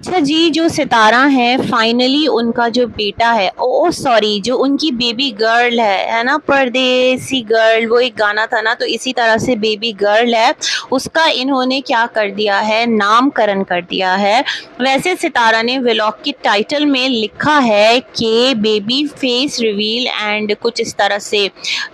अच्छा जी, जो सितारा हैं फाइनली उनका जो बेटा है, ओ सॉरी, जो उनकी बेबी गर्ल है ना, परदेसी गर्ल, वो एक गाना था ना, तो इसी तरह से बेबी गर्ल है, उसका इन्होंने क्या कर दिया है, नामकरण कर दिया है। वैसे सितारा ने व्लॉग की टाइटल में लिखा है कि बेबी फेस रिवील एंड कुछ इस तरह से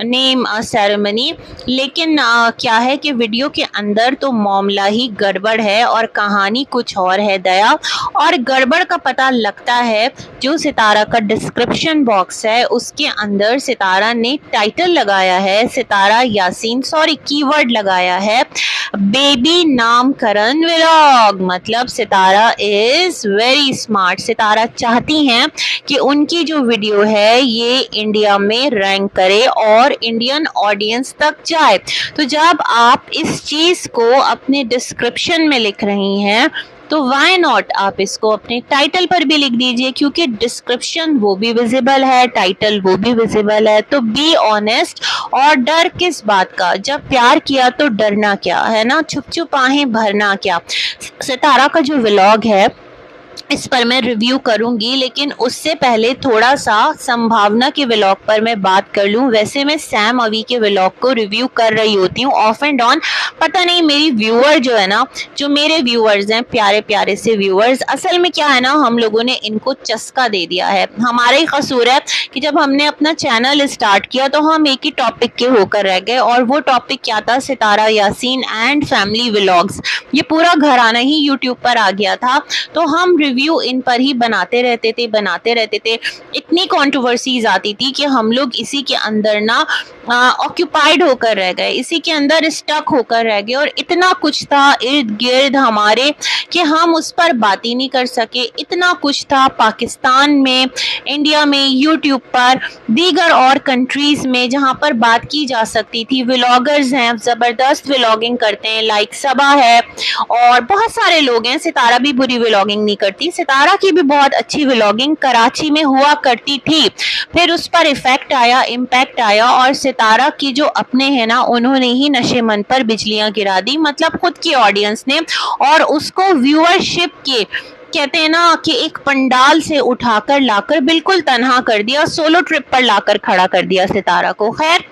नेम सेरेमनी, लेकिन क्या है कि वीडियो के अंदर तो मामला ही गड़बड़ है और कहानी कुछ और है दया। और गड़बड़ का पता लगता है जो सितारा का डिस्क्रिप्शन बॉक्स है उसके अंदर सितारा ने टाइटल लगाया है, सितारा यासीन, सॉरी कीवर्ड लगाया है बेबी नामकरण व्लॉग। मतलब सितारा इज वेरी स्मार्ट। सितारा चाहती हैं कि उनकी जो वीडियो है ये इंडिया में रैंक करे और इंडियन ऑडियंस तक जाए। तो जब आप इस चीज को अपने डिस्क्रिप्शन में लिख रही हैं तो वाई नॉट आप इसको अपने टाइटल पर भी लिख दीजिए, क्योंकि डिस्क्रिप्शन वो भी विजिबल है, टाइटल वो भी विजिबल है। तो बी ऑनेस्ट। और डर किस बात का, जब प्यार किया तो डरना क्या, है ना, छुप छुप आहें भरना क्या। सितारा का जो व्लॉग है इस पर मैं रिव्यू करूंगी, लेकिन उससे पहले थोड़ा सा संभावना के व्लॉग पर मैं बात कर लूं। वैसे मैं सैम अवी के व्लॉग को रिव्यू कर रही होती हूँ ऑफ एंड ऑन। पता नहीं मेरी व्यूअर जो है ना, जो मेरे व्यूअर्स हैं, प्यारे प्यारे से व्यूअर्स, असल में क्या है ना, हम लोगों ने इनको चस्का दे दिया है। हमारा ही कसूर है कि जब हमने अपना चैनल स्टार्ट किया तो हम एक ही टॉपिक के होकर रह गए, और वो टॉपिक क्या था, सितारा यासीन एंड फैमिली व्लॉग्स। ये पूरा घराना ही यूट्यूब पर आ गया था, तो हम रिव्यू इन पर ही बनाते रहते थे। इतनी कंट्रोवर्सीज आती थी कि हम लोग इसी के अंदर ना ऑक्यूपाइड होकर रह गए, इसी के अंदर स्टक होकर रह गए, और इतना कुछ था इर्द गिर्द हमारे कि हम उस पर बात ही नहीं कर सके। इतना कुछ था पाकिस्तान में, इंडिया में, यूट्यूब पर, दीगर और कंट्रीज में जहां पर बात की जा सकती थी। व्लॉगर्स हैं, जबरदस्त व्लॉगिंग करते हैं, लाइक सबा है और बहुत सारे लोग हैं। सितारा भी बुरी व्लॉगिंग नहीं करती, सितारा की भी बहुत अच्छी व्लॉगिंग कराची में हुआ करती थी। फिर उस पर इफेक्ट आया, इम्पैक्ट आया, और सितारा की जो अपने हैं ना, उन्होंने ही नशे मन पर बिजलियां गिरा दी, मतलब खुद की ऑडियंस ने, और उसको व्यूअरशिप के कहते हैं ना कि एक पंडाल से उठाकर लाकर बिल्कुल तन्हा कर दिया, सोलो ट्रिप पर लाकर खड़ा कर दिया सितारा को। खैर,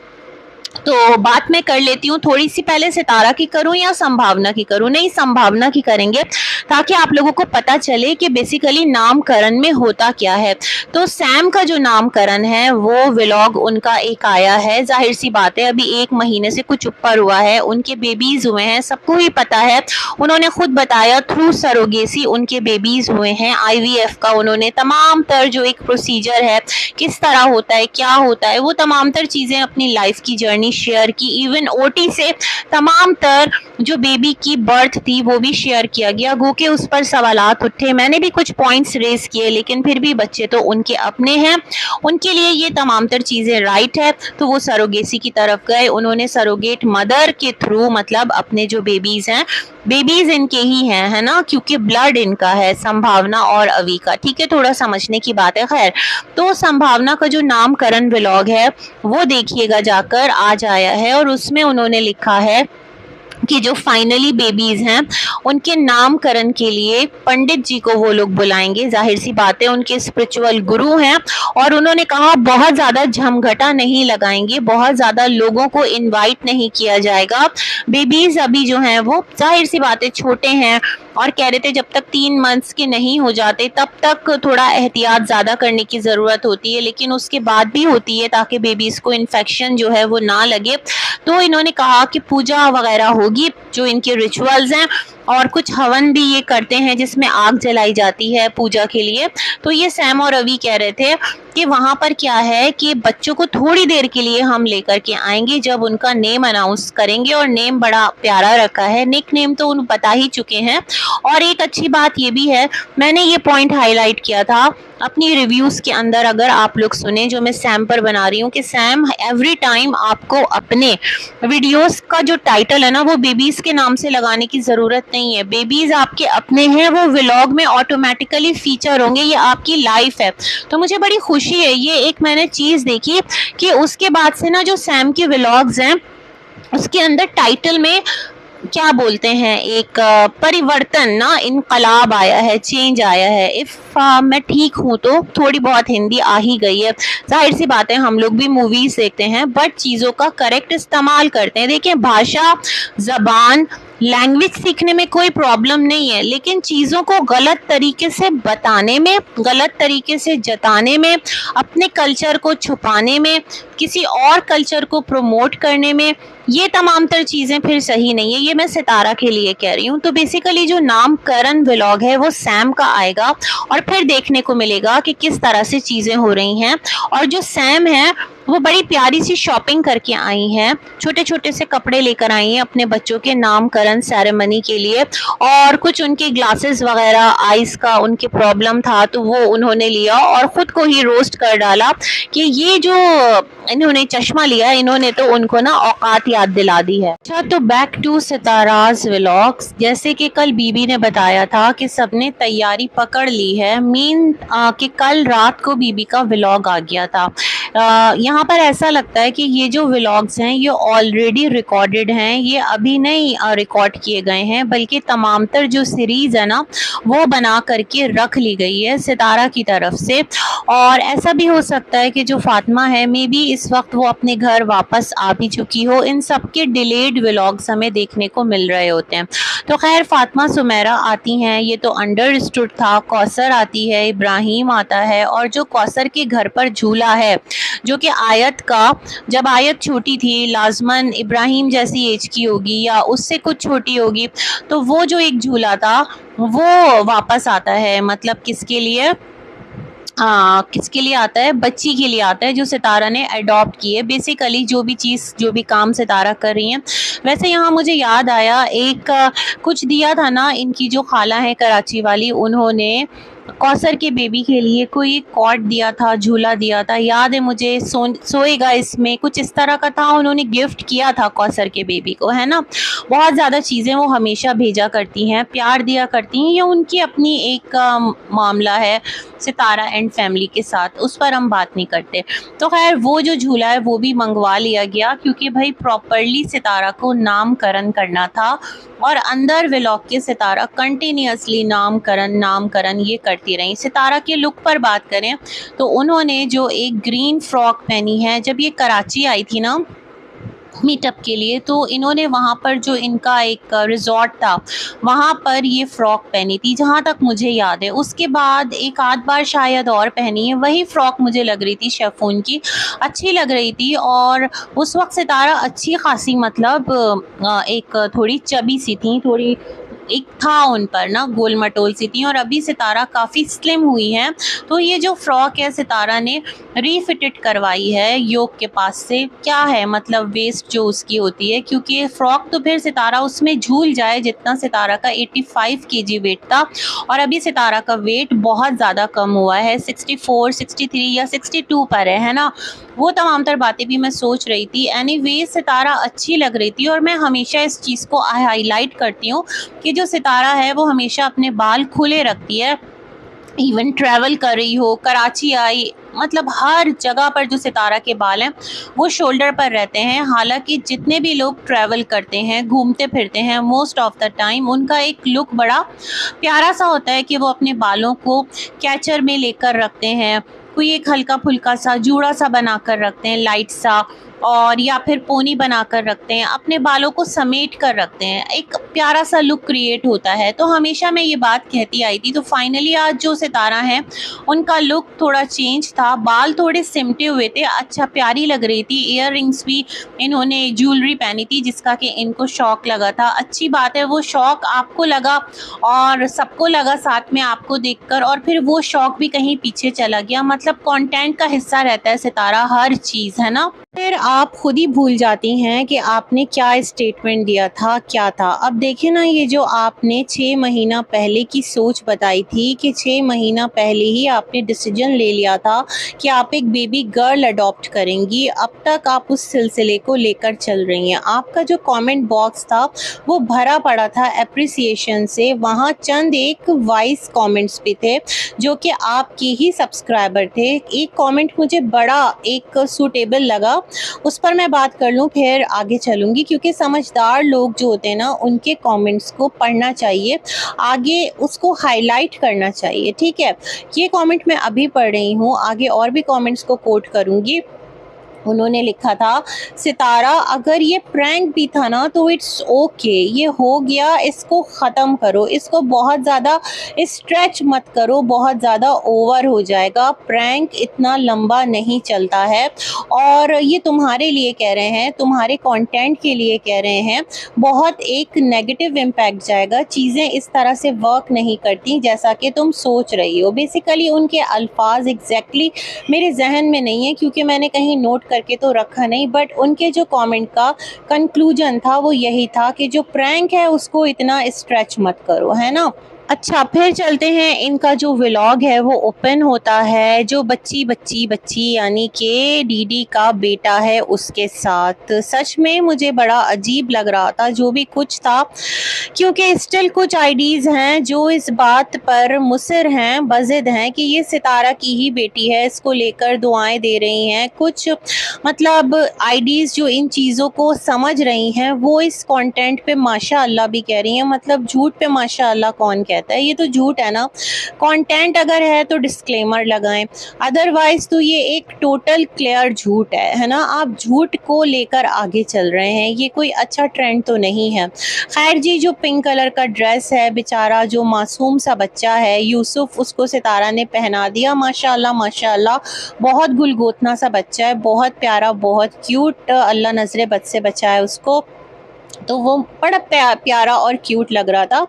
तो बात मैं कर लेती हूँ थोड़ी सी। पहले सितारा की करूं या संभावना की करूं? नहीं, संभावना की करेंगे ताकि आप लोगों को पता चले कि बेसिकली नामकरण में होता क्या है। तो सैम का जो नामकरण है वो व्लॉग उनका एक आया है, जाहिर सी बात है अभी 1 महीने से कुछ ऊपर हुआ है, उनके बेबीज हुए हैं, सबको ही पता है। उन्होंने खुद बताया थ्रू सरोगेसी उनके बेबीज हुए हैं। IVF का उन्होंने तमाम तर जो एक प्रोसीजर है, किस तरह होता है, क्या होता है, वो तमाम तर चीजें अपनी लाइफ की जर्नी शेयर की। इवन OT से तमाम तर जो बेबी की बर्थ थी वो भी शेयर किया गया। गो के उस पर सवालात उठे, मैंने भी कुछ पॉइंट्स रेज किए, लेकिन फिर भी बच्चे तो उनके अपने हैं, उनके लिए ये तमाम तर चीजें राइट है। तो वो सरोगेसी की तरफ गए, उन्होंने सरोगेट मदर के थ्रू, मतलब अपने जो बेबीज हैं, बेबीज इनके ही हैं, है ना, क्योंकि ब्लड इनका है, संभावना और अवी का। ठीक है, थोड़ा समझने की बात है। खैर, तो संभावना का जो नामकरण व्लॉग है वो देखिएगा जाकर, आज आया है, और उसमें उन्होंने लिखा है कि जो फाइनली बेबीज हैं उनके नामकरण के लिए पंडित जी को वो लोग बुलाएंगे। जाहिर सी बात है, उनके स्पिरिचुअल गुरु हैं, और उन्होंने कहा बहुत ज्यादा झमघटा नहीं लगाएंगे, बहुत ज्यादा लोगों को इनवाइट नहीं किया जाएगा। बेबीज अभी जो हैं वो जाहिर सी बात है छोटे हैं, और कह रहे थे जब तक 3 मंथ्स के नहीं हो जाते तब तक थोड़ा एहतियात ज्यादा करने की जरूरत होती है, लेकिन उसके बाद भी होती है ताकि बेबीज को इन्फेक्शन जो है वो ना लगे। तो इन्होंने कहा कि पूजा वगैरह होगी, जो इनके रिचुअल्स हैं, और कुछ हवन भी ये करते हैं जिसमें आग जलाई जाती है पूजा के लिए। तो ये सैम और रवि कह रहे थे कि वहां पर क्या है कि बच्चों को थोड़ी देर के लिए हम लेकर के आएंगे जब उनका नेम अनाउंस करेंगे, और नेम बड़ा प्यारा रखा है, निक नेम तो उन बता ही चुके हैं। और एक अच्छी बात ये भी है, मैंने ये पॉइंट हाईलाइट किया था अपनी रिव्यूज के अंदर, अगर आप लोग सुने जो मैं सैम पर बना रही हूँ, कि सैम एवरी टाइम आपको अपने वीडियोस का जो टाइटल है ना वो बेबीज के नाम से लगाने की जरूरत नहीं है। बेबीज आपके अपने हैं, वो व्लॉग में ऑटोमेटिकली फीचर होंगे, ये आपकी लाइफ है। तो मुझे बड़ी खुशी है, ये एक मैंने चीज देखी कि उसके बाद से ना जो सैम के व्लॉग्स हैं उसके अंदर टाइटल में क्या बोलते हैं, एक परिवर्तन ना, इनकलाब आया है, चेंज आया है। इफ मैं ठीक हूँ तो थोड़ी बहुत हिंदी आ ही गई है। जाहिर सी बात है, हम लोग भी मूवीज देखते हैं बट चीज़ों का करेक्ट इस्तेमाल करते हैं। देखिए, भाषा, जबान, लैंग्वेज सीखने में कोई प्रॉब्लम नहीं है, लेकिन चीज़ों को गलत तरीके से बताने में, गलत तरीके से जताने में, अपने कल्चर को छुपाने में, किसी और कल्चर को प्रमोट करने में, ये तमाम तर चीज़ें फिर सही नहीं है। ये मैं सितारा के लिए कह रही हूँ। तो बेसिकली जो नामकरण व्लॉग है वो सैम का आएगा और फिर देखने को मिलेगा कि किस तरह से चीज़ें हो रही हैं। और जो सैम है वो बड़ी प्यारी सी शॉपिंग करके आई हैं, छोटे छोटे से कपड़े लेकर आई हैं अपने बच्चों के नामकरण सेरेमनी के लिए। और कुछ उनके ग्लासेस वगैरह, आइस का उनके प्रॉब्लम था तो वो उन्होंने लिया और ख़ुद को ही रोस्ट कर डाला कि ये जो इन्होंने चश्मा लिया, इन्होंने तो उनको ना औकात याद दिला दी है। अच्छा, तो बैक टू सिताराज व्लॉग्स। जैसे कि कल बीबी ने बताया था कि सबने तैयारी पकड़ ली है, मीन कि कल रात को बीबी का व्लॉग आ गया था। यहाँ पर ऐसा लगता है कि ये जो व्लॉग्स हैं ये ऑलरेडी रिकॉर्डेड हैं, ये अभी नहीं रिकॉर्ड किए गए हैं, बल्कि तमाम तर जो सीरीज़ है ना वो बना करके रख ली गई है सितारा की तरफ से। और ऐसा भी हो सकता है कि जो फातिमा है मे बी इस वक्त वो अपने घर वापस आ भी चुकी हो। इन सब के डिलेड व्लॉग्स हमें देखने को मिल रहे होते हैं। तो खैर, फातिमा सुमेरा आती हैं, ये तो अंडरस्टूड था। कौसर आती है, इब्राहिम आता है, और जो कौसर के घर पर झूला है, जो कि आयत का, जब आयत छोटी थी लाजमन इब्राहिम जैसी एज की होगी या उससे कुछ छोटी होगी, तो वो जो एक झूला था वो वापस आता है। मतलब किसके लिए? किसके लिए आता है? बच्ची के लिए आता है जो सितारा ने अडॉप्ट की है। बेसिकली जो भी चीज़, जो भी काम सितारा कर रही हैं। वैसे यहाँ मुझे याद आया, एक कुछ दिया था ना इनकी जो खाला है कराची वाली, उन्होंने कौसर के बेबी के लिए कोई कॉर्ड दिया था, झूला दिया था, याद है मुझे। सोएगा इसमें, कुछ इस तरह का था, उन्होंने गिफ्ट किया था कौसर के बेबी को, है ना। बहुत ज़्यादा चीज़ें वो हमेशा भेजा करती हैं, प्यार दिया करती हैं। ये उनकी अपनी एक मामला है सितारा एंड फैमिली के साथ, उस पर हम बात नहीं करते। तो खैर, वो जो झूला है वो भी मंगवा लिया गया, क्योंकि भाई प्रॉपरली सितारा को नामकरण करना था। और अंदर व्लॉग के सितारा कंटिन्यूसली नामकरण ये करती रही। सितारा के लुक पर बात करें तो उन्होंने जो एक ग्रीन फ्रॉक पहनी है, जब ये कराची आई थी ना मीटअप के लिए, तो इन्होंने वहाँ पर जो इनका एक रिजॉर्ट था वहाँ पर ये फ़्रॉक पहनी थी, जहाँ तक मुझे याद है। उसके बाद एक आध बार शायद और पहनी है। वही फ़्रॉक मुझे लग रही थी शेफून की, अच्छी लग रही थी। और उस वक्त सितारा अच्छी खासी, मतलब एक थोड़ी चबी सी थी, थोड़ी एक था उन पर ना गोल मटोल सी थी, और अभी सितारा काफ़ी स्लिम हुई हैं। तो ये जो फ्रॉक है सितारा ने रीफिटेड करवाई है योग के पास से। क्या है मतलब वेस्ट जो उसकी होती है, क्योंकि फ्रॉक तो फिर सितारा उसमें झूल जाए, जितना सितारा का 85 केजी वेट था और अभी सितारा का वेट बहुत ज़्यादा कम हुआ है, 64, 63 या 62 पर है ना। वो तमाम तर बातें भी मैं सोच रही थी। एनीवे, सितारा अच्छी लग रही थी, और मैं हमेशा इस चीज़ को हाईलाइट करती हूँ कि जो सितारा है वो हमेशा अपने बाल खुले रखती है। इवन ट्रैवल कर रही हो, कराची आई, मतलब हर जगह पर जो सितारा के बाल हैं वो शोल्डर पर रहते हैं। हालांकि जितने भी लोग ट्रैवल करते हैं, घूमते फिरते हैं, मोस्ट ऑफ द टाइम उनका एक लुक बड़ा प्यारा सा होता है कि वो अपने बालों को कैचर में लेकर रखते हैं, कोई एक हल्का फुल्का सा जूड़ा सा बना कर रखते हैं, लाइट सा, और या फिर पोनी बना कर रखते हैं, अपने बालों को समेट कर रखते हैं, एक प्यारा सा लुक क्रिएट होता है। तो हमेशा मैं ये बात कहती आई थी। तो फाइनली आज जो सितारा हैं उनका लुक थोड़ा चेंज था, बाल थोड़े सिमटे हुए थे, अच्छा प्यारी लग रही थी। ईयर रिंग्स भी इन्होंने ज्वेलरी पहनी थी जिसका कि इनको शौक लगा था। अच्छी बात है, वो शौक आपको लगा और सबको लगा साथ में आपको देखकर, और फिर वो शौक भी कहीं पीछे चला गया। मतलब कंटेंट का हिस्सा रहता है सितारा, हर चीज़, है ना। फिर आप खुद ही भूल जाती हैं कि आपने क्या स्टेटमेंट दिया था, क्या था। अब देखिए ना, ये जो आपने 6 महीना पहले की सोच बताई थी कि 6 महीना पहले ही आपने डिसीजन ले लिया था कि आप एक बेबी गर्ल अडॉप्ट करेंगी, अब तक आप उस सिलसिले को लेकर चल रही हैं। आपका जो कमेंट बॉक्स था वो भरा पड़ा था एप्रिसिएशन से। वहाँ चंद एक वाइस कमेंट्स भी थे जो कि आपके ही सब्सक्राइबर थे। एक कमेंट मुझे बड़ा एक सूटेबल लगा, उस पर मैं बात कर लूँ फिर आगे चलूँगी, क्योंकि समझदार लोग जो होते हैं ना उनके कमेंट्स को पढ़ना चाहिए, आगे उसको हाईलाइट करना चाहिए, ठीक है। ये कमेंट मैं अभी पढ़ रही हूँ, आगे और भी कमेंट्स को कोट करूँगी। उन्होंने लिखा था, सितारा अगर ये प्रैंक भी था ना तो इट्स ओके, ये हो गया, इसको ख़त्म करो, इसको बहुत ज़्यादा स्ट्रेच मत करो, बहुत ज़्यादा ओवर हो जाएगा, प्रैंक इतना लंबा नहीं चलता है। और ये तुम्हारे लिए कह रहे हैं, तुम्हारे कंटेंट के लिए कह रहे हैं, बहुत एक नेगेटिव इम्पैक्ट जाएगा, चीज़ें इस तरह से वर्क नहीं करती जैसा कि तुम सोच रही हो। बेसिकली उनके अल्फाज एग्जैक्टली मेरे जहन में नहीं है, क्योंकि मैंने कहीं नोट करके तो रखा नहीं, बट उनके जो कमेंट का कंक्लूजन था वो यही था कि जो प्रैंक है उसको इतना स्ट्रेच मत करो, है ना। अच्छा, फिर चलते हैं, इनका जो व्लॉग है वो ओपन होता है जो बच्ची बच्ची बच्ची यानी कि डीडी का बेटा है उसके साथ। सच में मुझे बड़ा अजीब लग रहा था जो भी कुछ था, क्योंकि स्टिल कुछ आईडीज़ हैं जो इस बात पर मुसिर हैं, बज़िद हैं कि ये सितारा की ही बेटी है, इसको लेकर दुआएं दे रही हैं। कुछ मतलब आईडीज़ जो इन चीज़ों को समझ रही हैं वो इस कंटेंट पे माशाअल्लाह भी कह रही हैं। मतलब झूठ पे माशाअल्लाह कौन कहता है, ये तो झूठ है ना। कंटेंट अगर है तो डिस्क्लेमर लगाएं, अदरवाइज तो ये एक टोटल क्लियर झूठ है ना। आप झूठ को लेकर आगे चल रहे हैं, ये कोई अच्छा ट्रेंड तो नहीं है। खैर जी, जो पिंक कलर का ड्रेस है, बेचारा जो मासूम सा बच्चा है यूसुफ, उसको सितारा ने पहना दिया। माशाअल्लाह माशाअल्लाह, बहुत गुलगोतना सा बच्चा है, बहुत प्यारा, बहुत क्यूट, अल्लाह नजरे बद से बचाए उसको। तो वो बड़ा प्यारा और क्यूट लग रहा था।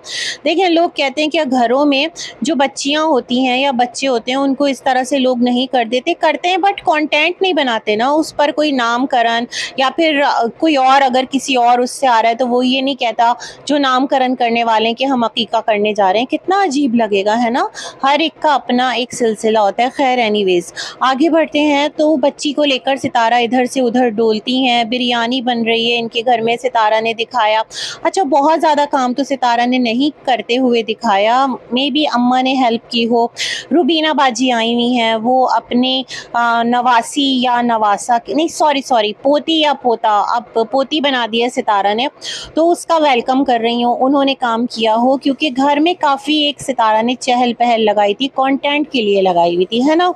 देखिए, लोग कहते हैं कि घरों में जो बच्चियां होती हैं या बच्चे होते हैं उनको इस तरह से लोग नहीं कर देते, करते हैं बट कंटेंट नहीं बनाते ना, उस पर कोई नामकरण या फिर कोई और अगर किसी और उससे आ रहा है तो वो ये नहीं कहता जो नामकरण करने वाले हैं कि हम अकीका करने जा रहे हैं। कितना अजीब लगेगा, है ना। हर एक का अपना एक सिलसिला होता है। खैर एनीवेज, आगे बढ़ते हैं। तो बच्ची को लेकर सितारा इधर से उधर डोलती हैं, बिरयानी बन रही है इनके घर में, सितारा ने दिखाया। अच्छा, बहुत ज़्यादा काम तो सितारा ने नहीं करते हुए दिखाया, मे बी अम्मा ने हेल्प की हो। रुबीना बाजी आई हुई हैं, वो अपने नवासी या नवासा नहीं, सॉरी पोती या पोता, अब पोती बना दिया सितारा ने, तो उसका वेलकम कर रही हूँ। उन्होंने काम किया हो, क्योंकि घर में काफ़ी एक सितारा ने चहल पहल लगाई थी, कंटेंट के लिए लगाई हुई थी, है ना।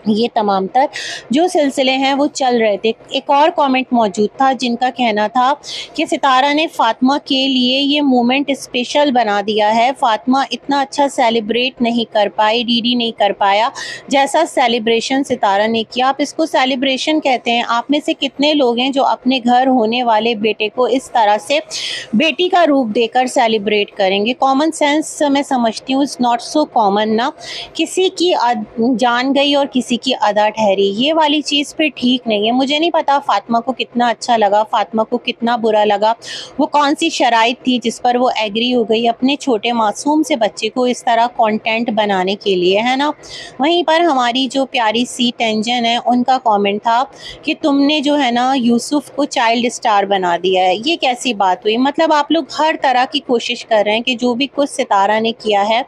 ये तमाम तर जो सिलसिले हैं वो चल रहे थे। एक और कमेंट मौजूद था जिनका कहना था कि सितारा ने फ़ातिमा के लिए ये मोमेंट स्पेशल बना दिया है, फ़ातिमा इतना अच्छा सेलिब्रेट नहीं कर पाई, डीडी नहीं कर पाया जैसा सेलिब्रेशन सितारा ने किया। आप इसको सेलिब्रेशन कहते हैं? आप में से कितने लोग हैं जो अपने घर होने वाले बेटे को इस तरह से बेटी का रूप देकर सेलिब्रेट करेंगे? कॉमन सेंस मैं समझती हूँ इज़ नॉट सो कॉमन ना। किसी की जान गई और किसी की अदा ठहरी, ये वाली चीज़ फिर ठीक नहीं है। मुझे नहीं पता फ़ातिमा को कितना अच्छा लगा, फ़ातिमा को कितना बुरा लगा, वो कौन सी शराइत थी जिस पर वो एग्री हो गई अपने छोटे मासूम से बच्चे को इस तरह कंटेंट बनाने के लिए, है ना। वहीं पर हमारी जो प्यारी सी टेंजन है, उनका कमेंट था कि तुमने जो है ना यूसुफ को चाइल्ड स्टार बना दिया है। ये कैसी बात हुई? मतलब आप लोग हर तरह की कोशिश कर रहे हैं कि जो भी कुछ सितारा ने किया है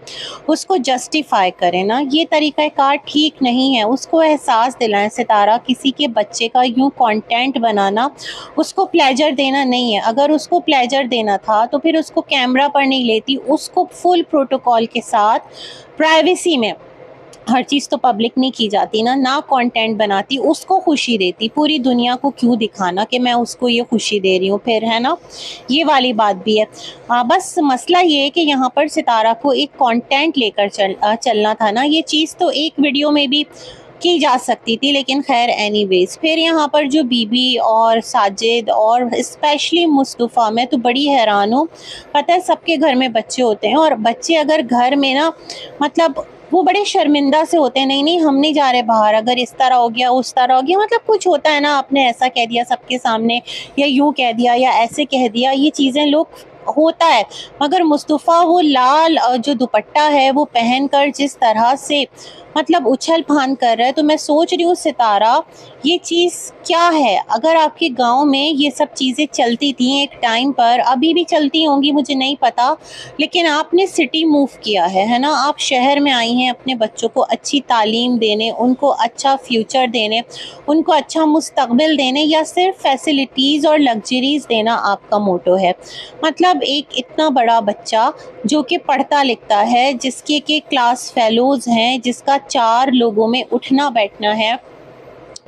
उसको जस्टिफाई करें ना। ये तरीक़ाकार ठीक नहीं है। उसको एहसास दिलाएं, सितारा किसी के बच्चे का यूँ कंटेंट बनाना उसको प्लेजर देना नहीं है। अगर उसको प्लेजर देना था तो फिर उसको कैमरा पर नहीं लेती, उसको फुल प्रोटोकॉल के साथ प्राइवेसी में, हर चीज़ तो पब्लिक नहीं की जाती ना कंटेंट बनाती, उसको खुशी देती। पूरी दुनिया को क्यों दिखाना कि मैं उसको ये खुशी दे रही हूँ फिर, है ना। ये वाली बात भी है। बस मसला ये है कि यहाँ पर सितारा को एक कंटेंट लेकर चलना था ना। ये चीज़ तो एक वीडियो में भी की जा सकती थी, लेकिन खैर एनीवेज। फिर यहाँ पर जो बीबी और साजिद और स्पेशली मुस्तफ़ा, मैं तो बड़ी हैरान हूँ। पता है सबके घर में बच्चे होते हैं और बच्चे अगर घर में ना, मतलब वो बड़े शर्मिंदा से होते हैं, नहीं हम नहीं जा रहे बाहर, अगर इस तरह हो गया उस तरह हो गया, मतलब कुछ होता है ना, आपने ऐसा कह दिया सबके सामने या यूँ कह दिया या ऐसे कह दिया, ये चीज़ें लोग होता है। मगर मुस्तफ़ा वो लाल जो दुपट्टा है वो पहनकर जिस तरह से मतलब उछल फान कर रहा है। तो मैं सोच रही हूँ सितारा, ये चीज़ क्या है? अगर आपके गाँव में ये सब चीज़ें चलती थी एक टाइम पर, अभी भी चलती होंगी मुझे नहीं पता, लेकिन आपने सिटी मूव किया है ना? आप शहर में आई हैं अपने बच्चों को अच्छी तालीम देने, उनको अच्छा फ्यूचर देने, उनको अच्छा मुस्तकबिल देने, या सिर्फ फैसिलिटीज़ और लग्जरीज़ देना आपका मोटो है? मतलब एक इतना बड़ा बच्चा जो कि पढ़ता लिखता है, जिसके के क्लास फेलोज़ हैं, जिसका 4 लोगों में उठना बैठना है,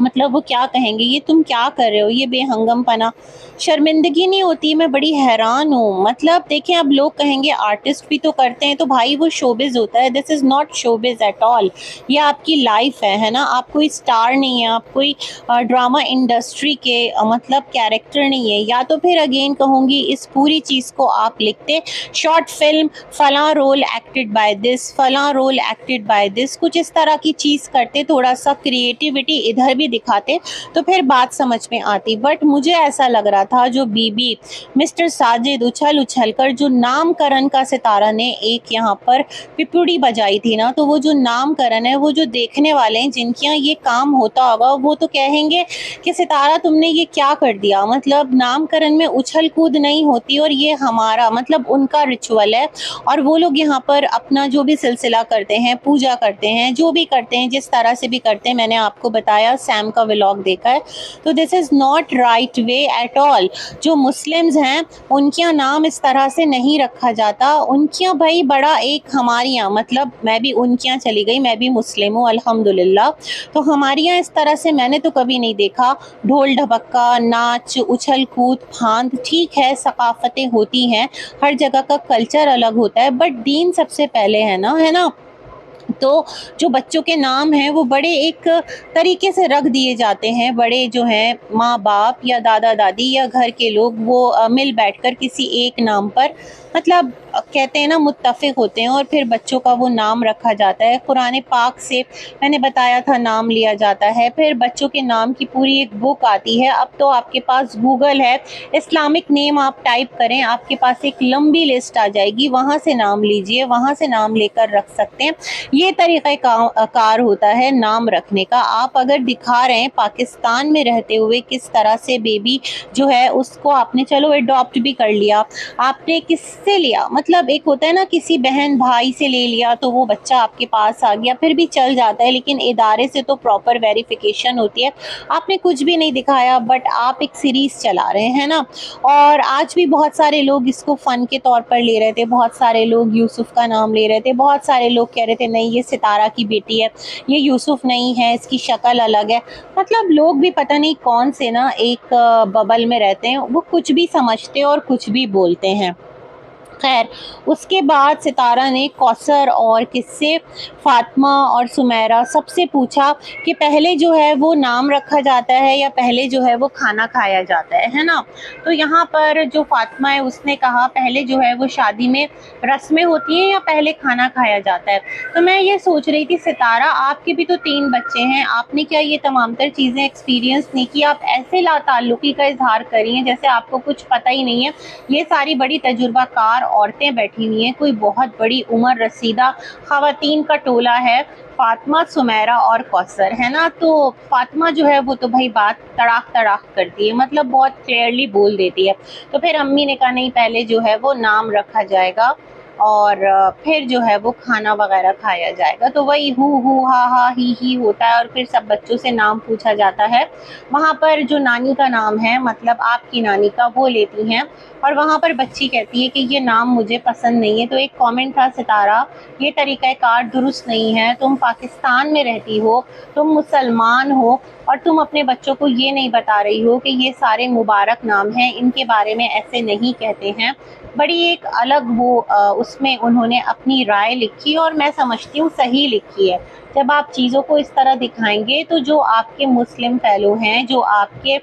मतलब वो क्या कहेंगे, ये तुम क्या कर रहे हो, ये बेहंगमपना, शर्मिंदगी नहीं होती? मैं बड़ी हैरान हूँ। मतलब देखें, अब लोग कहेंगे आर्टिस्ट भी तो करते हैं, तो भाई वो शोबिज़ होता है, this is not showbiz at all. ये आपकी लाइफ है ना? आप कोई स्टार नहीं है, आप कोई ड्रामा इंडस्ट्री के मतलब कैरेक्टर नहीं है। या तो फिर अगेन कहूँगी, इस पूरी चीज़ को आप लिखते शॉर्ट फिल्म, फलां रोल एक्टेड बाय दिस, फलां रोल एक्टेड बाय दिस, कुछ इस तरह की चीज़ करते, थोड़ा सा क्रिएटिविटी इधर भी दिखाते, तो फिर बात समझ में आती। बट मुझे ऐसा लग रहा था, जो बीबी मिस्टर साजिद उछल उछल कर जो नामकरण का सितारा ने एक यहाँ पर पिपड़ी बजाई थी ना, तो वो जो नामकरण है, वो जो देखने वाले हैं जिनके यहाँ ये काम होता होगा, वो तो कहेंगे कि सितारा तुमने ये क्या कर दिया। मतलब नामकरण में उछल कूद नहीं होती, और ये हमारा मतलब उनका रिचुअल है, और वो लोग यहाँ पर अपना जो भी सिलसिला करते हैं, पूजा करते हैं, जो भी करते हैं, जिस तरह से भी करते हैं, मैंने आपको बताया, सैम का व्लॉग देखा है, तो this is not right way at all. जो मुस्लिम्स हैं उनके यहाँ नाम इस तरह से नहीं रखा जाता। उनके यहाँ भाई बड़ा एक, हमारे यहाँ मतलब मैं भी उनके यहाँ चली गई, मैं भी मुस्लिम हूँ अल्हम्दुलिल्लाह, तो हमारे यहाँ इस तरह से मैंने तो कभी नहीं देखा। ढोल ढबक्का, नाच, उछल कूद फांद, ठीक है, सकाफतें होती हैं, हर जगह का कल्चर अलग होता है, बट दीन सबसे पहले है ना? तो जो बच्चों के नाम हैं वो बड़े एक तरीके से रख दिए जाते हैं। बड़े जो हैं माँ बाप या दादा दादी या घर के लोग, वो मिल बैठकर किसी एक नाम पर मतलब कहते हैं ना, मुत्तफ़िक होते हैं, और फिर बच्चों का वो नाम रखा जाता है। कुरान पाक से मैंने बताया था नाम लिया जाता है। फिर बच्चों के नाम की पूरी एक बुक आती है। अब तो आपके पास गूगल है, इस्लामिक नेम आप टाइप करें, आपके पास एक लंबी लिस्ट आ जाएगी, वहाँ से नाम लीजिए, वहाँ से नाम लेकर रख सकते हैं। ये तरीक़ाकार होता है नाम रखने का। आप अगर दिखा रहे हैं पाकिस्तान में रहते हुए किस तरह से बेबी जो है उसको आपने चलो अडॉप्ट भी कर लिया, आपने किससे लिया, मतलब एक होता है ना, किसी बहन भाई से ले लिया तो वो बच्चा आपके पास आ गया, फिर भी चल जाता है, लेकिन इदारे से तो प्रॉपर वेरिफिकेशन होती है। आपने कुछ भी नहीं दिखाया, बट आप एक सीरीज़ चला रहे हैं ना। और आज भी बहुत सारे लोग इसको फ़न के तौर पर ले रहे थे, बहुत सारे लोग यूसुफ का नाम ले रहे थे, बहुत सारे लोग कह रहे थे नहीं ये सितारा की बेटी है, ये यूसुफ नहीं है, इसकी शक्ल अलग है। मतलब लोग भी पता नहीं कौन से ना एक बबल में रहते हैं, वो कुछ भी समझते और कुछ भी बोलते हैं। खैर, उसके बाद सितारा ने कौसर और किससे, फ़ातिमा और सुमैरा सबसे पूछा कि पहले जो है वो नाम रखा जाता है या पहले जो है वो खाना खाया जाता है ना? तो यहाँ पर जो फ़ातिमा है उसने कहा पहले जो है वो शादी में रस्में होती हैं या पहले खाना खाया जाता है। तो मैं ये सोच रही थी सितारा, आपके भी तो 3 बच्चे हैं, आपने क्या ये तमाम तर चीज़ें एक्सपीरियंस नहीं की? आप ऐसे लाताल्लुकी का इज़हार कर रही हैं जैसे आपको कुछ पता ही नहीं है। ये सारी बड़ी तजुर्बाकार औरतें बैठी हुई हैं, कोई बहुत बड़ी उम्र रसीदा ख़वातीन का टोला है, फ़ातिमा, सुमैरा और कौसर, है ना? तो फ़ातिमा जो है वो तो भाई बात तड़ाक तड़ाक करती है, मतलब बहुत क्लियरली बोल देती है। तो फिर अम्मी ने कहा नहीं, पहले जो है वो नाम रखा जाएगा और फिर जो है वो खाना वगैरह खाया जाएगा। तो वही हू हा हा ही होता है, और फिर सब बच्चों से नाम पूछा जाता है। वहाँ पर जो नानी का नाम है, मतलब आपकी नानी का, वो लेती हैं, और वहाँ पर बच्ची कहती है कि ये नाम मुझे पसंद नहीं है। तो एक कमेंट था, सितारा ये तरीक़ाकार दुरुस्त नहीं है, तुम पाकिस्तान में रहती हो, तुम मुसलमान हो, और तुम अपने बच्चों को ये नहीं बता रही हो कि ये सारे मुबारक नाम हैं, इनके बारे में ऐसे नहीं कहते हैं। बड़ी एक अलग वो उसमें उन्होंने अपनी राय लिखी, और मैं समझती हूँ सही लिखी है। जब आप चीज़ों को इस तरह दिखाएंगे तो जो आपके मुस्लिम फेलो हैं, जो आपके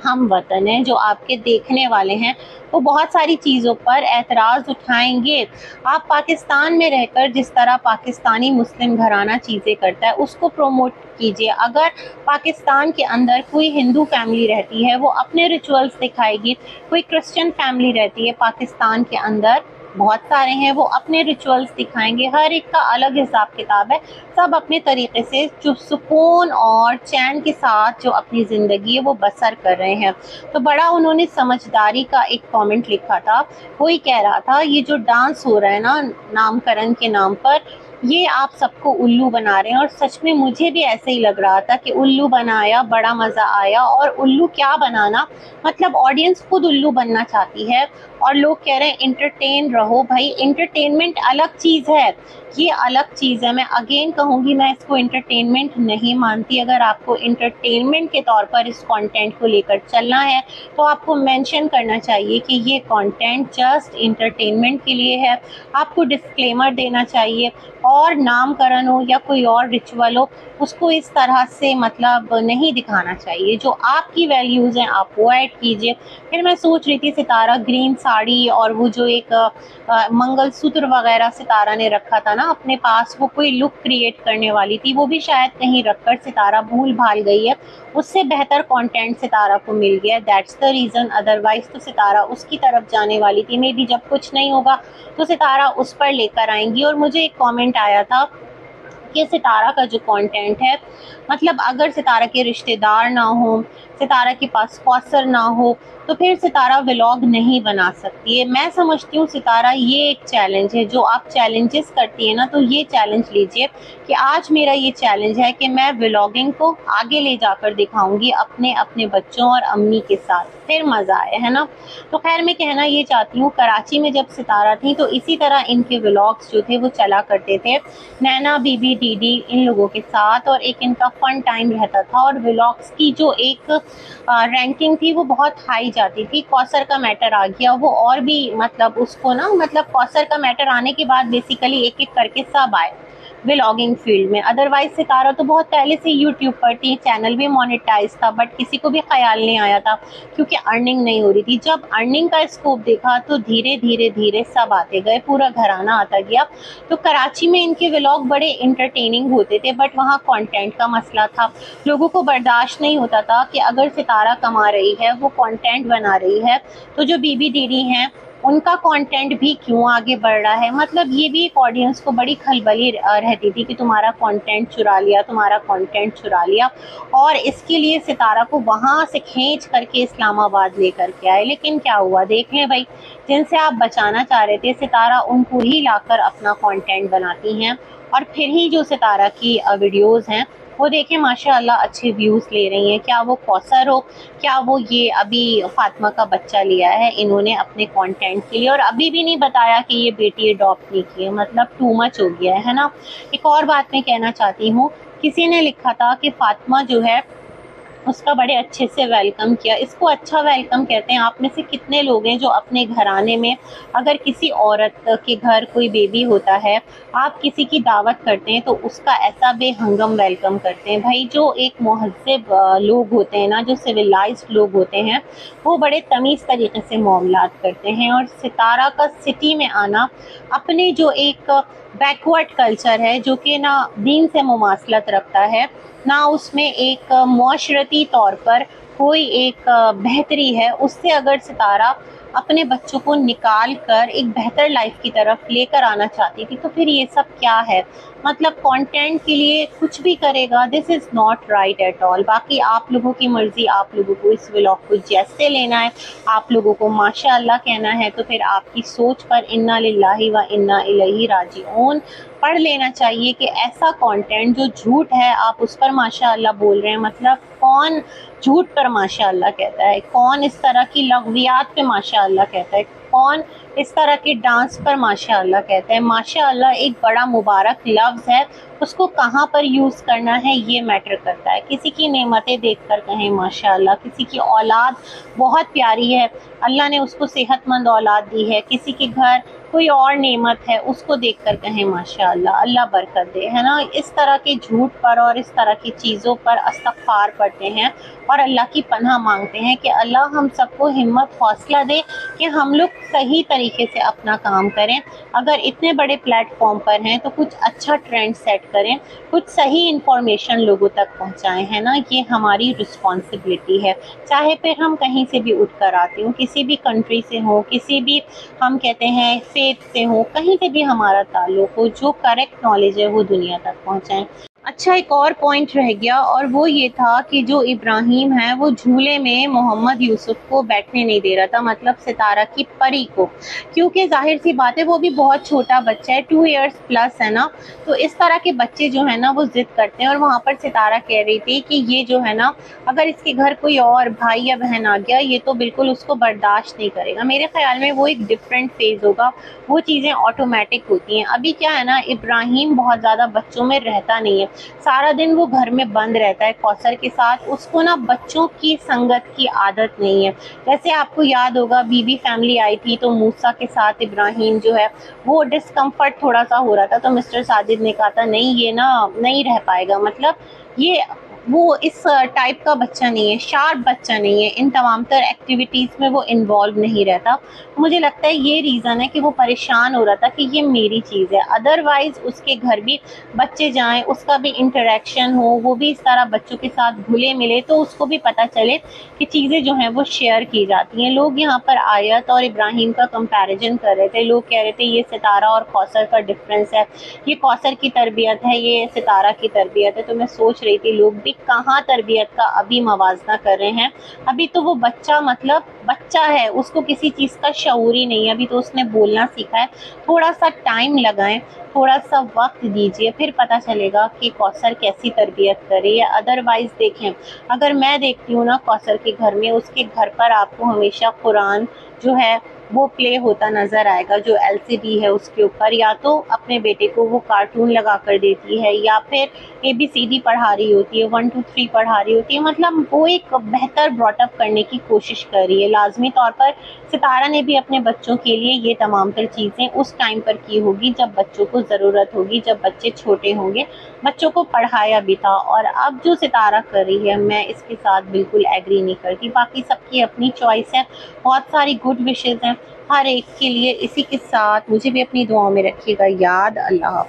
हम वतन हैं, जो आपके देखने वाले हैं, वो बहुत सारी चीज़ों पर एतराज़ उठाएंगे। आप पाकिस्तान में रहकर जिस तरह पाकिस्तानी मुस्लिम घराना चीज़ें करता है उसको प्रमोट कीजिए। अगर पाकिस्तान के अंदर कोई हिंदू फैमिली रहती है वो अपने रिचुअल्स दिखाएगी, कोई क्रिश्चियन फैमिली रहती है पाकिस्तान के अंदर बहुत सारे हैं, वो अपने रिचुअल्स दिखाएंगे, हर एक का अलग हिसाब किताब है, सब अपने तरीके से जो सुकून और चैन के साथ जो अपनी ज़िंदगी है वो बसर कर रहे हैं। तो बड़ा उन्होंने समझदारी का एक कमेंट लिखा था, वही कह रहा था ये जो डांस हो रहा है ना नामकरण के नाम पर, ये आप सबको उल्लू बना रहे हैं। और सच में मुझे भी ऐसे ही लग रहा था कि उल्लू बनाया, बड़ा मज़ा आया। और उल्लू क्या बनाना, मतलब ऑडियंस खुद उल्लू बनना चाहती है और लोग कह रहे हैं इंटरटेन रहो। भाई इंटरटेनमेंट अलग चीज़ है, ये अलग चीज़ है। मैं अगेन कहूँगी, मैं इसको इंटरटेनमेंट नहीं मानती। अगर आपको इंटरटेनमेंट के तौर पर इस कंटेंट को लेकर चलना है तो आपको मेंशन करना चाहिए कि ये कंटेंट जस्ट इंटरटेनमेंट के लिए है। आपको डिस्क्लेमर देना चाहिए, और नामकरण हो या कोई और रिचुअल हो उसको इस तरह से मतलब नहीं दिखाना चाहिए। जो आपकी वैल्यूज़ हैं आप वो ऐड कीजिए। फिर मैं सोच रही थी सितारा ग्रीन साड़ी और वो जो एक मंगलसूत्र वगैरह सितारा ने रखा था ना अपने पास, वो कोई लुक क्रिएट करने वाली थी, वो भी शायद कहीं रखकर सितारा भूल भाल गई है। उससे बेहतर कंटेंट सितारा को मिल गया, दैट्स द रीज़न। अदरवाइज तो सितारा उसकी तरफ जाने वाली थी। मे बी जब कुछ नहीं होगा तो सितारा उस पर लेकर आएंगी। और मुझे एक कमेंट आया था कि सितारा का जो कंटेंट है, मतलब अगर सितारा के रिश्तेदार ना हो, सितारा के पास स्पॉन्सर ना हो, तो फिर सितारा व्लॉग नहीं बना सकती है। मैं समझती हूँ सितारा ये एक चैलेंज है, जो आप चैलेंजेस करती है ना, तो ये चैलेंज लीजिए कि आज मेरा ये चैलेंज है कि मैं व्लॉगिंग को आगे ले जाकर दिखाऊंगी अपने अपने बच्चों और अम्मी के साथ, फिर मज़ा आए, है ना। तो खैर मैं कहना ये चाहती हूँ, कराची में जब सितारा थी तो इसी तरह इनके व्लॉग्स जो थे वो चला करते थे, नैना बीबी दीदी इन लोगों के साथ, और एक इनका फन टाइम रहता था। और व्लॉग्स की जो एक रैंकिंग थी वो बहुत हाई जाती थी। कौसर का मैटर आ गया, वो और भी मतलब उसको ना, मतलब कौसर का मैटर आने के बाद बेसिकली एक एक करके सब आए व्लॉगिंग फील्ड में। अदरवाइज सितारा तो बहुत पहले से यूट्यूब पर थी, चैनल भी मोनेटाइज था, बट किसी को भी ख्याल नहीं आया था क्योंकि अर्निंग नहीं हो रही थी। जब अर्निंग का स्कोप देखा तो धीरे धीरे धीरे सब आते गए, पूरा घराना आता गया। तो कराची में इनके व्लॉग बड़े इंटरटेनिंग होते थे, बट वहाँ कंटेंट का मसला था। लोगों को बर्दाश्त नहीं होता था कि अगर सितारा कमा रही है, वो कंटेंट बना रही है, तो जो बीबी दीदी हैं उनका कंटेंट भी क्यों आगे बढ़ रहा है। मतलब ये भी एक ऑडियंस को बड़ी खलबली रहती थी कि तुम्हारा कंटेंट चुरा लिया, तुम्हारा कंटेंट चुरा लिया। और इसके लिए सितारा को वहाँ से खींच करके इस्लामाबाद लेकर के आए। लेकिन क्या हुआ देख लें भाई, जिनसे आप बचाना चाह रहे थे सितारा, उनको ही लाकर अपना कंटेंट बनाती हैं। और फिर ही जो सितारा की वीडियोज़ हैं वो देखें माशाल्लाह अच्छे व्यूज़ ले रही हैं। क्या वो कौसर हो, क्या वो ये अभी फातिमा का बच्चा लिया है इन्होंने अपने कंटेंट के लिए, और अभी भी नहीं बताया कि ये बेटी अडॉप्ट नहीं की है। मतलब टू मच हो गया है ना। एक और बात मैं कहना चाहती हूँ, किसी ने लिखा था कि फातिमा जो है उसका बड़े अच्छे से वेलकम किया। इसको अच्छा वेलकम कहते हैं। आप में से कितने लोग हैं जो अपने घराने में अगर किसी औरत के घर कोई बेबी होता है, आप किसी की दावत करते हैं तो उसका ऐसा बेहंगम वेलकम करते हैं। भाई जो एक महज़्ज़ब लोग होते हैं ना, जो सिविलाइज्ड लोग होते हैं, वो बड़े तमीज़ तरीके से मामलात करते हैं। और सितारा का सिटी में आना अपने जो एक बैकवर्ड कल्चर है, जो कि ना दीन से मुमासलत रखता है, ना उसमें एक माशरती तौर पर कोई एक बेहतरी है, उससे अगर सितारा अपने बच्चों को निकाल कर एक बेहतर लाइफ की तरफ लेकर आना चाहती थी, तो फिर ये सब क्या है। मतलब कंटेंट के लिए कुछ भी करेगा, this is not right at all. बाकी आप लोगों की मर्ज़ी, आप लोगों को इस व्लॉग को जैसे लेना है, आप लोगों को माशाअल्लाह कहना है, तो फिर आपकी सोच पर इन्ना लिल्लाहि व इन्ना इलैहि राजिऊन पढ़ लेना चाहिए कि ऐसा कंटेंट जो झूठ है आप उस पर माशाअल्लाह बोल रहे हैं। मतलब कौन झूठ पर माशाअल्लाह कहता है, कौन इस तरह की लग़वियात पे माशाअल्लाह कहता है, कौन इस तरह के डांस पर माशाअल्लाह कहता है। माशाअल्लाह एक बड़ा मुबारक लफ्ज़ है, उसको कहाँ पर यूज़ करना है ये मैटर करता है। किसी की नेमतें देखकर कहें माशाअल्लाह, किसी की औलाद बहुत प्यारी है, अल्लाह ने उसको सेहतमंद औलाद दी है, किसी के घर कोई और नेमत है, उसको देखकर कहें माशाअल्लाह, अल्लाह बरकत दे, है ना। इस तरह के झूठ पर और इस तरह की चीज़ों पर इस्तग़फ़ार पढ़ते हैं और अल्लाह की पनाह मांगते हैं कि अल्लाह हम सबको हिम्मत हौसला दे कि हम लोग सही तरीके तरीके से अपना काम करें। अगर इतने बड़े प्लेटफॉर्म पर हैं तो कुछ अच्छा ट्रेंड सेट करें, कुछ सही इन्फॉर्मेशन लोगों तक पहुंचाएं, है ना। ये हमारी रिस्पॉन्सिबिलिटी है, चाहे फिर हम कहीं से भी उठ कर आते हों, किसी भी कंट्री से हो, किसी भी हम कहते हैं फेथ से हो, कहीं से भी हमारा ताल्लुक हो, जो करेक्ट नॉलेज है वो दुनिया तक पहुंचाएं। अच्छा, एक और पॉइंट रह गया और वो ये था कि जो इब्राहिम है वो झूले में मोहम्मद यूसुफ को बैठने नहीं दे रहा था, मतलब सितारा की परी को, क्योंकि जाहिर सी बात है वो भी बहुत छोटा बच्चा है, 2 इयर्स प्लस है ना। तो इस तरह के बच्चे जो है ना वो जिद करते हैं, और वहाँ पर सितारा कह रही थी कि ये जो है ना, अगर इसके घर कोई और भाई या बहन आ गया ये तो बिल्कुल उसको बर्दाश्त नहीं करेगा। मेरे ख्याल में वो एक डिफरेंट फेज होगा, वो चीज़ें ऑटोमेटिक होती हैं। अभी क्या है ना, इब्राहिम बहुत ज़्यादा बच्चों में रहता नहीं है, सारा दिन वो घर में बंद रहता है कौसर के साथ, उसको ना बच्चों की संगत की आदत नहीं है। जैसे आपको याद होगा बीबी फैमिली आई थी तो मूसा के साथ इब्राहिम जो है वो डिस्कम्फर्ट थोड़ा सा हो रहा था, तो मिस्टर साजिद ने कहा था नहीं ये ना नहीं रह पाएगा, मतलब ये वो इस टाइप का बच्चा नहीं है, शार्प बच्चा नहीं है, इन तमाम तर एक्टिविटीज़ में वो इन्वॉल्व नहीं रहता। तो मुझे लगता है ये रीज़न है कि वो परेशान हो रहा था कि ये मेरी चीज़ है। अदरवाइज़ उसके घर भी बच्चे जाएं, उसका भी इंटरेक्शन हो, वो भी इस तरह बच्चों के साथ घुले मिले, तो उसको भी पता चले कि चीज़ें जो हैं वो शेयर की जाती हैं। लोग यहाँ पर आयत और इब्राहिम का कंपैरिजन कर रहे थे, लोग कह रहे थे ये सितारा और कौसर का डिफरेंस है, ये कौसर की तरबियत है, ये सितारा की तरबियत है। तो मैं सोच रही थी लोग भी कहाँ तरबियत का अभी मवाजना कर रहे हैं। अभी तो वो बच्चा मतलब बच्चा है, उसको किसी चीज़ का शऊर ही नहीं है, अभी तो उसने बोलना सीखा है। थोड़ा सा टाइम लगाएं, थोड़ा सा वक्त दीजिए, फिर पता चलेगा कि कौसर कैसी तरबियत करे। या अदरवाइज़ देखें, अगर मैं देखती हूँ ना कौसर के घर में, उसके घर पर आपको हमेशा कुरान जो है वो प्ले होता नज़र आएगा, जो एलसीडी है उसके ऊपर, या तो अपने बेटे को वो कार्टून लगा कर देती है, या फिर ABCD पढ़ा रही होती है, 1 2 3 पढ़ा रही होती है। मतलब वो एक बेहतर ब्रॉटअप करने की कोशिश कर रही है। लाजमी तौर पर सितारा ने भी अपने बच्चों के लिए ये तमाम तर चीज़ें उस टाइम पर की होगी जब बच्चों को ज़रूरत होगी, जब बच्चे छोटे होंगे, बच्चों को पढ़ाया भी था। और अब जो सितारा कर रही है मैं इसके साथ बिल्कुल एग्री नहीं करती। बाकी सबकी अपनी चॉइस है, बहुत सारी गुड विशेज़ हैं हर एक के लिए। इसी के साथ मुझे भी अपनी दुआओं में रखिएगा याद। अल्लाह।